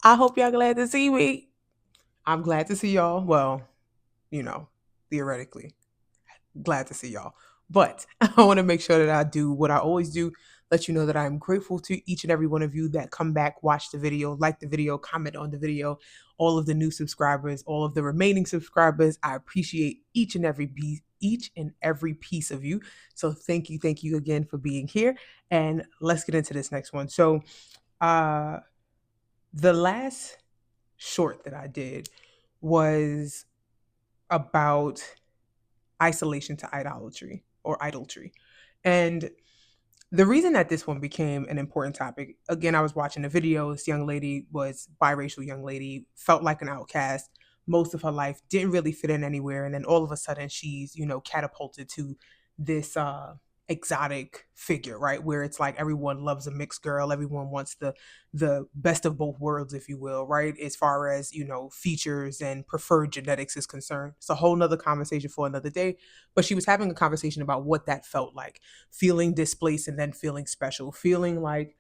I hope y'all glad to see me. I'm glad to see y'all. Well, theoretically, glad to see y'all. But I want to make sure that I do what I always do, let you know that I'm grateful to each and every one of you that come back, watch the video, like the video, comment on the video, all of the new subscribers, all of the remaining subscribers. I appreciate each and every piece of you. So thank you again for being here. And let's get into this next one. So uh the last short that I did was about isolation to idolatry or idolatry. And the reason that this one became an important topic, again, I was watching a video. This young lady was biracial young lady, felt like an outcast most of her life, didn't really fit in anywhere. And then all of a sudden she's, catapulted to this exotic figure, right? Where it's like everyone loves a mixed girl, everyone wants the best of both worlds, if you will, right? As far as, features and preferred genetics is concerned. It's a whole nother conversation for another day. But she was having a conversation about what that felt like, feeling displaced and then feeling special, feeling like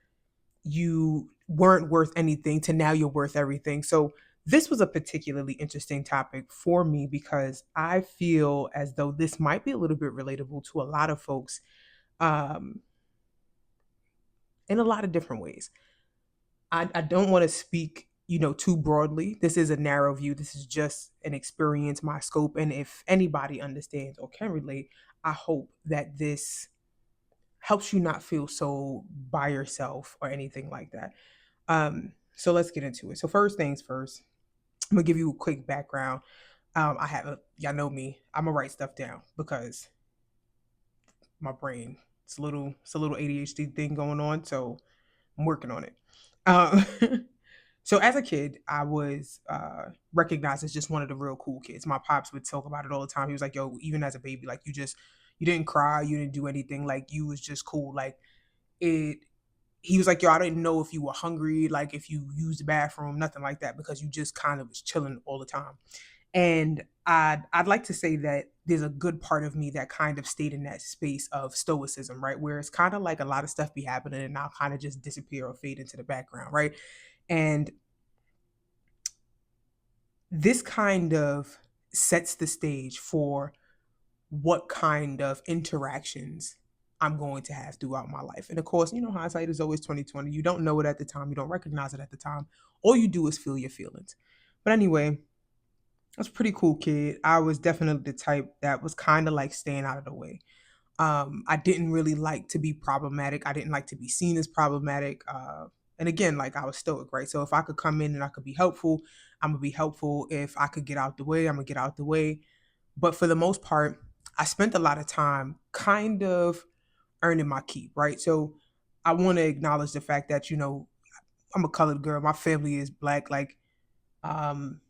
you weren't worth anything to now you're worth everything. So this was a particularly interesting topic for me because I feel as though this might be a little bit relatable to a lot of folks um, in a lot of different ways. I don't want to speak, too broadly. This is a narrow view. This is just an experience, my scope. And if anybody understands or can relate, I hope that this helps you not feel so by yourself or anything like that. So let's get into it. So first things first, I'm gonna give you a quick background. Y'all know me. I'm gonna write stuff down because my brain, it's a little ADHD thing going on. So I'm working on it. Um, so as a kid, I was recognized as just one of the real cool kids. My pops would talk about it all the time. He was like, "Yo, even as a baby, like you didn't cry, you didn't do anything. Like you was just cool. Like it." He was like, "Yo, I didn't know if you were hungry, like if you used the bathroom, nothing like that, because you just kind of was chilling all the time." And I'd like to say that there's a good part of me that kind of stayed in that space of stoicism, right? Where it's kind of like a lot of stuff be happening and I'll kind of just disappear or fade into the background, right? And this kind of sets the stage for what kind of interactions I'm going to have throughout my life. And of course, hindsight is always 2020. You don't know it at the time, you don't recognize it at the time. All you do is feel your feelings. But anyway, I was a pretty cool kid. I was definitely the type that was kind of like staying out of the way. I didn't really like to be problematic. I didn't like to be seen as problematic. And again, like I was stoic, right? So if I could come in and I could be helpful, I'm gonna be helpful. If I could get out the way, I'm gonna get out the way. But for the most part, I spent a lot of time kind of earning my keep, right? So I want to acknowledge the fact that, I'm a colored girl. My family is black. Like, um,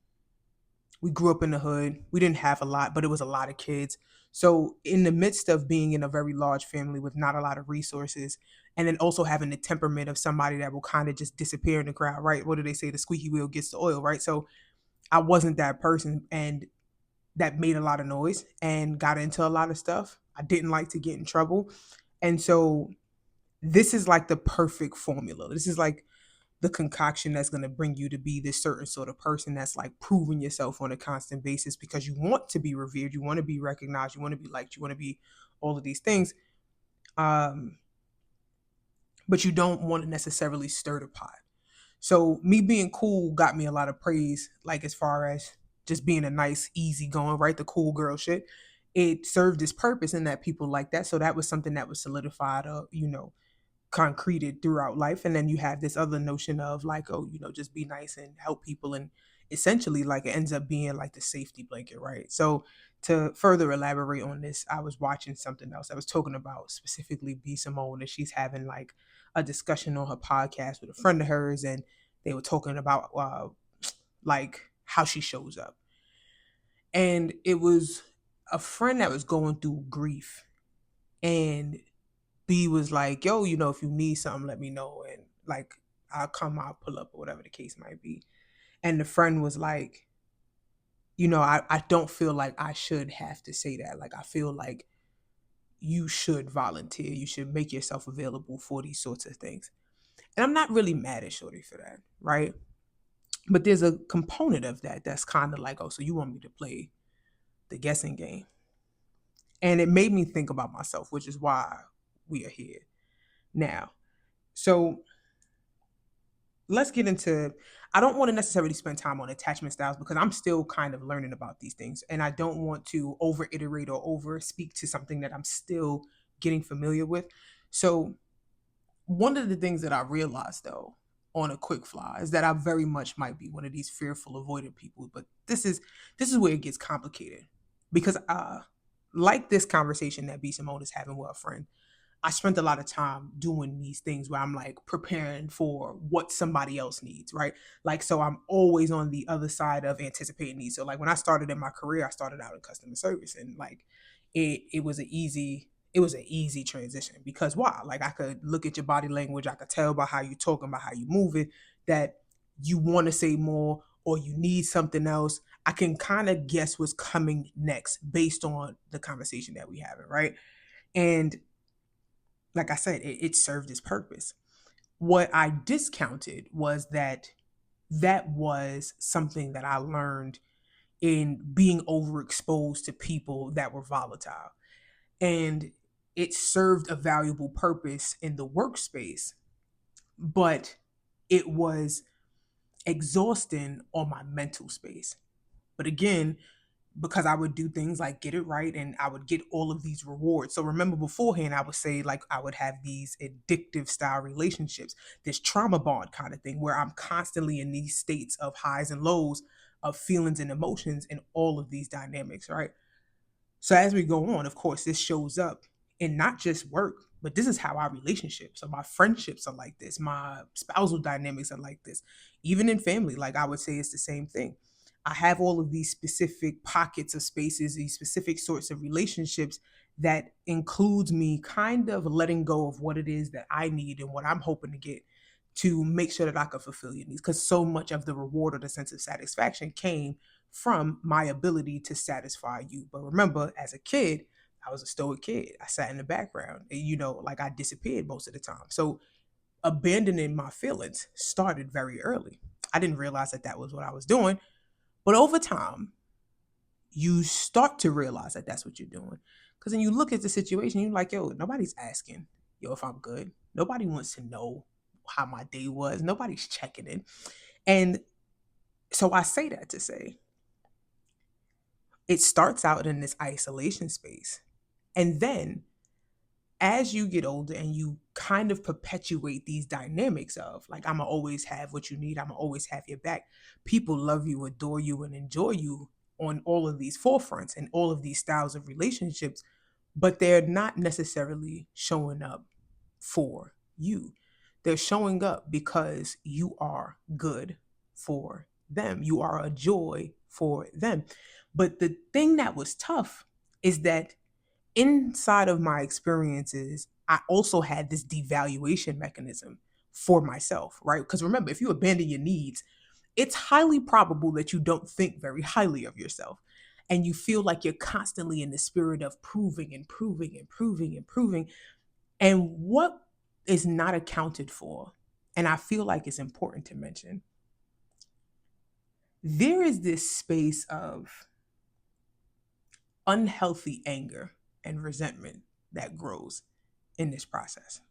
we grew up in the hood. We didn't have a lot, but it was a lot of kids. So, in the midst of being in a very large family with not a lot of resources, and then also having the temperament of somebody that will kind of just disappear in the crowd, right? What do they say? The squeaky wheel gets the oil, right? So, I wasn't that person, and that made a lot of noise and got into a lot of stuff. I didn't like to get in trouble. And so, this is like the perfect formula. This is like the concoction that's going to bring you to be this certain sort of person that's like proving yourself on a constant basis because you want to be revered, you want to be recognized, you want to be liked, you want to be all of these things. Um, but you don't want to necessarily stir the pot. So me being cool got me a lot of praise, like as far as just being a nice, easy going, right? The cool girl shit. It served its purpose in that people like that. So that was something that was solidified, concreted throughout life. And then you have this other notion of like, oh, just be nice and help people. And essentially, like, it ends up being like the safety blanket, right? So, to further elaborate on this, I was watching something else. I was talking about specifically B. Simone, and she's having like a discussion on her podcast with a friend of hers. And they were talking about like how she shows up. And it was a friend that was going through grief. And B was like, yo, if you need something, let me know. And like, I'll pull up or whatever the case might be. And the friend was like, I don't feel like I should have to say that. Like, I feel like you should volunteer. You should make yourself available for these sorts of things. And I'm not really mad at Shorty for that, right? But there's a component of that that's kind of like, oh, so you want me to play the guessing game? And it made me think about myself, which is why we are here now. So let's get into, I don't want to necessarily spend time on attachment styles because I'm still kind of learning about these things. And I don't want to over iterate or over speak to something that I'm still getting familiar with. So one of the things that I realized though on a quick fly is that I very much might be one of these fearful avoidant people, but this is where it gets complicated because like this conversation that B Simone is having with a friend, I spent a lot of time doing these things where I'm like preparing for what somebody else needs, right? Like, so I'm always on the other side of anticipating needs. So, like, when I started in my career, I started out in customer service, and like, it was an easy transition because why? Like, I could look at your body language, I could tell by how you talking, by how you moving, that you want to say more or you need something else. I can kind of guess what's coming next based on the conversation that we having, right? And like I said, it served its purpose. What I discounted was that that was something that I learned in being overexposed to people that were volatile. And it served a valuable purpose in the workspace, but it was exhausting on my mental space. But again, because I would do things like get it right and I would get all of these rewards. So remember beforehand, I would say like I would have these addictive style relationships, this trauma bond kind of thing where I'm constantly in these states of highs and lows of feelings and emotions and all of these dynamics, right? So as we go on, of course, this shows up in not just work, but this is how our relationships, so my friendships are like this, my spousal dynamics are like this, even in family. Like I would say, it's the same thing. I have all of these specific pockets of spaces, these specific sorts of relationships that includes me kind of letting go of what it is that I need and what I'm hoping to get to make sure that I can fulfill your needs. Because so much of the reward or the sense of satisfaction came from my ability to satisfy you. But remember, as a kid, I was a stoic kid. I sat in the background, and, like I disappeared most of the time. So abandoning my feelings started very early. I didn't realize that that was what I was doing. But over time, you start to realize that that's what you're doing. Because then you look at the situation, you're like, yo, nobody's asking, yo, if I'm good. Nobody wants to know how my day was. Nobody's checking in. And so I say that to say it starts out in this isolation space. And then as you get older and you kind of perpetuate these dynamics of like, I'm gonna always have what you need, I'm gonna always have your back. People love you, adore you, and enjoy you on all of these forefronts and all of these styles of relationships, but they're not necessarily showing up for you. They're showing up because you are good for them. You are a joy for them. But the thing that was tough is that inside of my experiences, I also had this devaluation mechanism for myself, right? Because remember, if you abandon your needs, it's highly probable that you don't think very highly of yourself. And you feel like you're constantly in the spirit of proving and proving and proving and proving. And what is not accounted for, and I feel like it's important to mention, there is this space of unhealthy anger and resentment that grows in this process.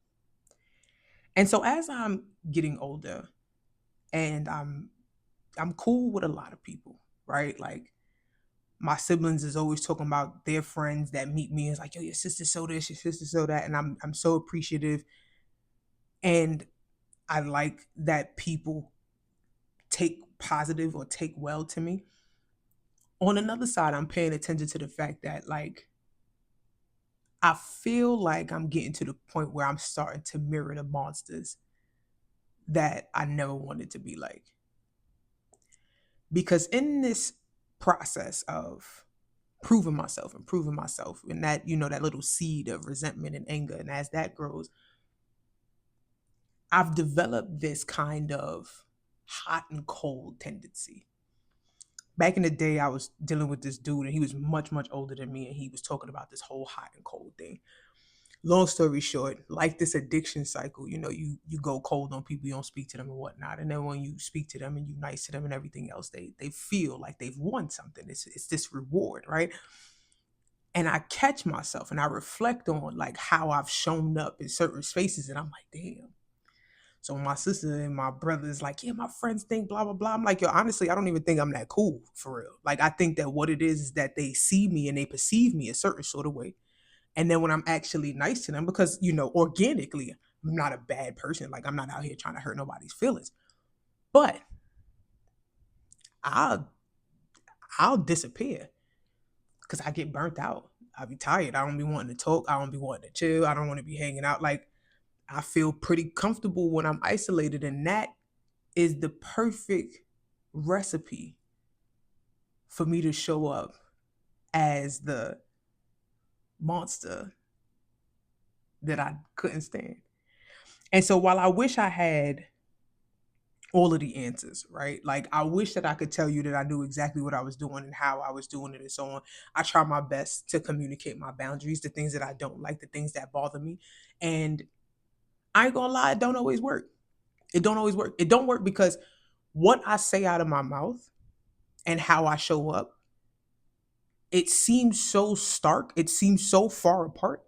And so as I'm getting older and I'm cool with a lot of people, right? Like my siblings is always talking about their friends that meet me and it's like, yo, your sister so this, your sister so that, and I'm so appreciative. And I like that people take positive or take well to me. On another side, I'm paying attention to the fact that like I feel like I'm getting to the point where I'm starting to mirror the monsters that I never wanted to be like. Because in this process of proving myself, and that, that little seed of resentment and anger, and as that grows, I've developed this kind of hot and cold tendency. Back in the day, I was dealing with this dude, and he was much, much older than me, and he was talking about this whole hot and cold thing. Long story short, like this addiction cycle, you go cold on people, you don't speak to them and whatnot, and then when you speak to them and you nice to them and everything else, they feel like they've won something. It's this reward, right? And I catch myself and I reflect on like how I've shown up in certain spaces, and I'm like, damn. So my sister and my brother is like, yeah, my friends think blah blah blah. I'm like, yo, honestly, I don't even think I'm that cool for real. Like, I think that what it is that they see me and they perceive me a certain sort of way. And then when I'm actually nice to them, because organically, I'm not a bad person. Like, I'm not out here trying to hurt nobody's feelings. But I'll I'll disappear because I get burnt out. I'll be tired. I don't be wanting to talk. I don't be wanting to chill. I don't want to be hanging out. Like, I feel pretty comfortable when I'm isolated, and that is the perfect recipe for me to show up as the monster that I couldn't stand. And so while I wish I had all of the answers, right? Like, I wish that I could tell you that I knew exactly what I was doing and how I was doing it and so on. I try my best to communicate my boundaries, the things that I don't like, the things that bother me. And I ain't gonna lie, it don't always work. It don't always work. It don't work because what I say out of my mouth and how I show up, it seems so stark, it seems so far apart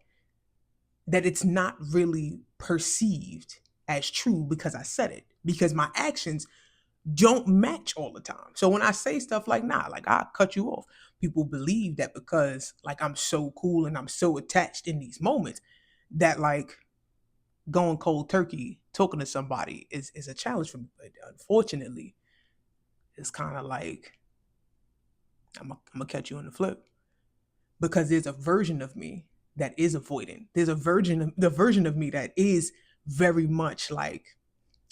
that it's not really perceived as true because I said it. Because my actions don't match all the time. So when I say stuff like, nah, like, I'll cut you off, people believe that because like I'm so cool and I'm so attached in these moments that like going cold turkey talking to somebody is a challenge for me. But unfortunately, it's kind of like I'm gonna catch you in the flip, because there's a version of me that is avoidant. There's the version of me that is very much like,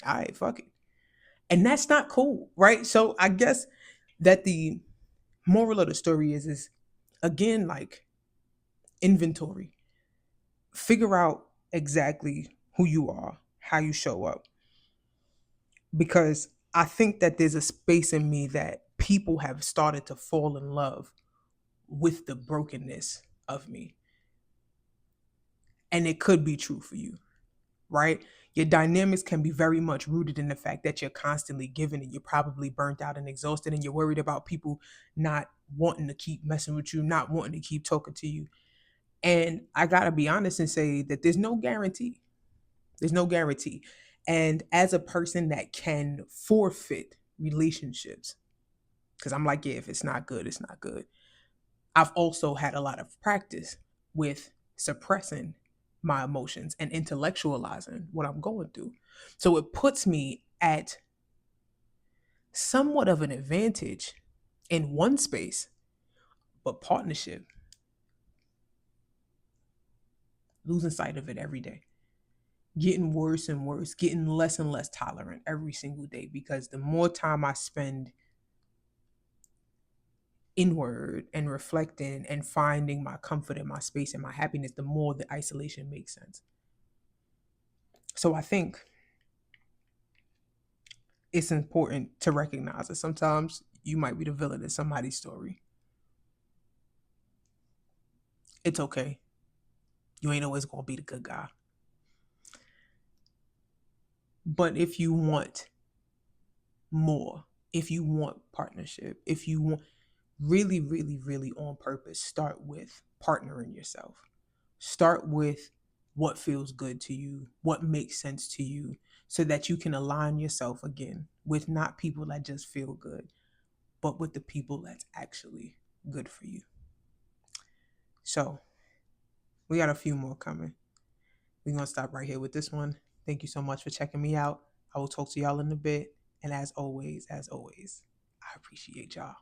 all right, fuck it. And that's not cool, right? So I guess that the moral of the story is again, like, inventory. Figure out exactly who you are, how you show up. Because I think that there's a space in me that people have started to fall in love with the brokenness of me. And it could be true for you, right? Your dynamics can be very much rooted in the fact that you're constantly giving and you're probably burnt out and exhausted and you're worried about people not wanting to keep messing with you, not wanting to keep talking to you. And I got to be honest and say that there's no guarantee. There's no guarantee. And as a person that can forfeit relationships, because I'm like, yeah, if it's not good, it's not good. I've also had a lot of practice with suppressing my emotions and intellectualizing what I'm going through. So it puts me at somewhat of an advantage in one space, but partnership, losing sight of it every day, getting worse and worse, getting less and less tolerant every single day, because the more time I spend inward and reflecting and finding my comfort and my space and my happiness, the more the isolation makes sense. So I think it's important to recognize that sometimes you might be the villain in somebody's story. It's okay. You ain't always gonna be the good guy. But if you want more, if you want partnership, if you want really, really, really on purpose, start with partnering yourself. Start with what feels good to you, what makes sense to you, so that you can align yourself again with not people that just feel good, but with the people that's actually good for you. So we got a few more coming. We're going to stop right here with this one. Thank you so much for checking me out. I will talk to y'all in a bit. And as always, I appreciate y'all.